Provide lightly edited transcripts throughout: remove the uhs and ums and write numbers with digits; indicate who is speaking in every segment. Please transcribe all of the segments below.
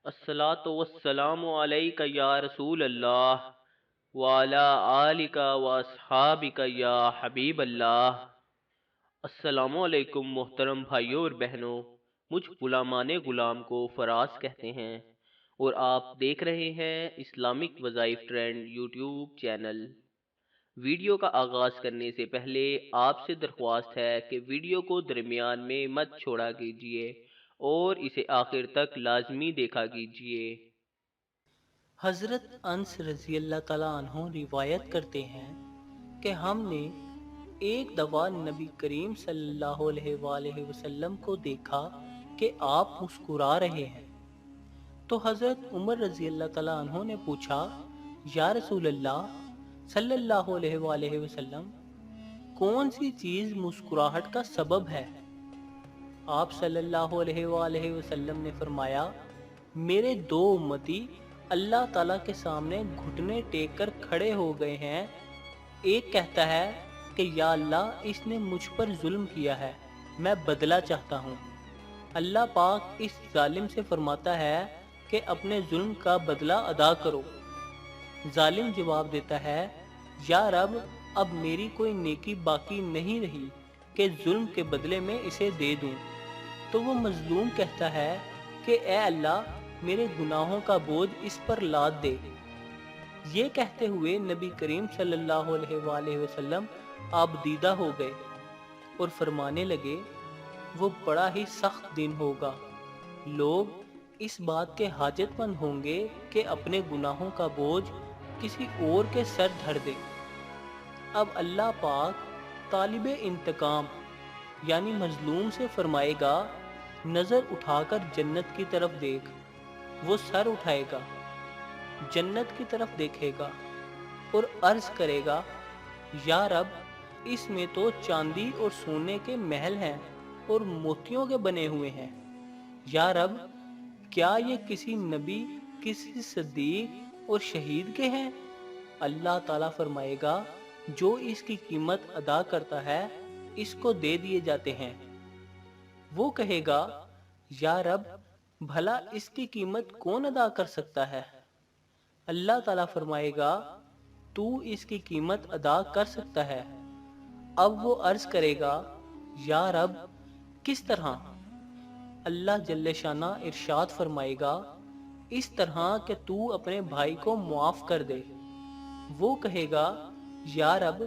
Speaker 1: الصلاۃ والسلام علیک یا رسول اللہ وعلی آلک و اصحابک یا حبیب اللہ۔ السلام علیکم محترم بھائیوں اور بہنوں، مجھ غلامان غلام کو فراز کہتے ہیں اور آپ دیکھ رہے ہیں اسلامک وظائف ٹرینڈ یوٹیوب چینل۔ ویڈیو کا آغاز کرنے سے پہلے آپ سے درخواست ہے کہ ویڈیو کو درمیان میں مت چھوڑا کیجیے اور اسے آخر تک لازمی دیکھا کیجیے۔
Speaker 2: حضرت انس رضی اللہ تعالیٰ عنہ روایت کرتے ہیں کہ ہم نے ایک دفعہ نبی کریم صلی اللہ علیہ وآلہ وسلم کو دیکھا کہ آپ مسکرا رہے ہیں، تو حضرت عمر رضی اللہ تعالیٰ عنہ نے پوچھا، یا رسول اللہ صلی اللہ علیہ وآلہ وسلم، کون سی چیز مسکراہٹ کا سبب ہے؟ آپ صلی اللہ علیہ وآلہ وسلم نے فرمایا، میرے دو امتی اللہ تعالیٰ کے سامنے گھٹنے ٹیک کر کھڑے ہو گئے ہیں۔ ایک کہتا ہے کہ یا اللہ، اس نے مجھ پر ظلم کیا ہے، میں بدلہ چاہتا ہوں۔ اللہ پاک اس ظالم سے فرماتا ہے کہ اپنے ظلم کا بدلہ ادا کرو۔ ظالم جواب دیتا ہے، یا رب، اب میری کوئی نیکی باقی نہیں رہی کہ ظلم کے بدلے میں اسے دے دوں۔ تو وہ مظلوم کہتا ہے کہ اے اللہ، میرے گناہوں کا بوجھ اس پر لاد دے۔ یہ کہتے ہوئے نبی کریم صلی اللہ علیہ وآلہ وسلم آبدیدہ ہو گئے اور فرمانے لگے، وہ بڑا ہی سخت دن ہوگا، لوگ اس بات کے حاجت مند ہوں گے کہ اپنے گناہوں کا بوجھ کسی اور کے سر دھر دے۔ اب اللہ پاک طالب انتقام یعنی مظلوم سے فرمائے گا، نظر اٹھا کر جنت کی طرف دیکھ۔ وہ سر اٹھائے گا، جنت کی طرف دیکھے گا اور عرض کرے گا، یا رب، اس میں تو چاندی اور سونے کے محل ہیں اور موتیوں کے بنے ہوئے ہیں۔ یا رب، کیا یہ کسی نبی، کسی صدیق اور شہید کے ہیں؟ اللہ تعالیٰ فرمائے گا، جو اس کی قیمت ادا کرتا ہے اس کو دے دیے جاتے ہیں۔ وہ کہے گا، یا رب، بھلا اس کی قیمت کون ادا کر سکتا ہے؟ اللہ تعالیٰ فرمائے گا، تو اس کی قیمت ادا کر سکتا ہے۔ اب وہ عرض کرے گا، یا رب، کس طرح؟ اللہ جل شانہ ارشاد فرمائے گا، اس طرح کہ تو اپنے بھائی کو معاف کر دے۔ وہ کہے گا، یا رب،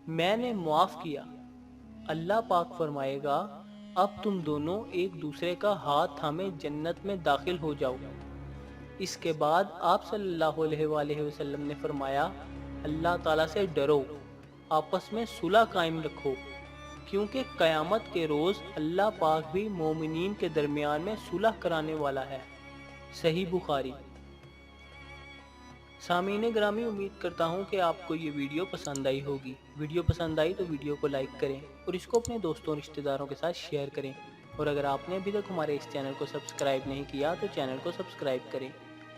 Speaker 2: میں نے معاف کیا۔ اللہ پاک فرمائے گا، اب تم دونوں ایک دوسرے کا ہاتھ تھامے جنت میں داخل ہو جاؤ۔ اس کے بعد آپ صلی اللہ علیہ وآلہ وسلم نے فرمایا، اللہ تعالیٰ سے ڈرو، آپس میں صلح قائم رکھو، کیونکہ قیامت کے روز اللہ پاک بھی مومنین کے درمیان میں صلح کرانے والا ہے۔ صحیح بخاری۔ سامعین گرامی، امید کرتا ہوں کہ آپ کو یہ ویڈیو پسند آئی ہوگی۔ ویڈیو پسند آئی تو ویڈیو کو لائک کریں اور اس کو اپنے دوستوں اور رشتہ داروں کے ساتھ شیئر کریں، اور اگر آپ نے ابھی تک ہمارے اس چینل کو سبسکرائب نہیں کیا تو چینل کو سبسکرائب کریں۔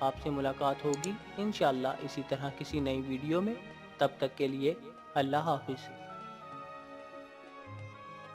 Speaker 2: آپ سے ملاقات ہوگی انشاءاللہ اسی طرح کسی نئی ویڈیو میں۔ تب تک کے لیے اللہ حافظ۔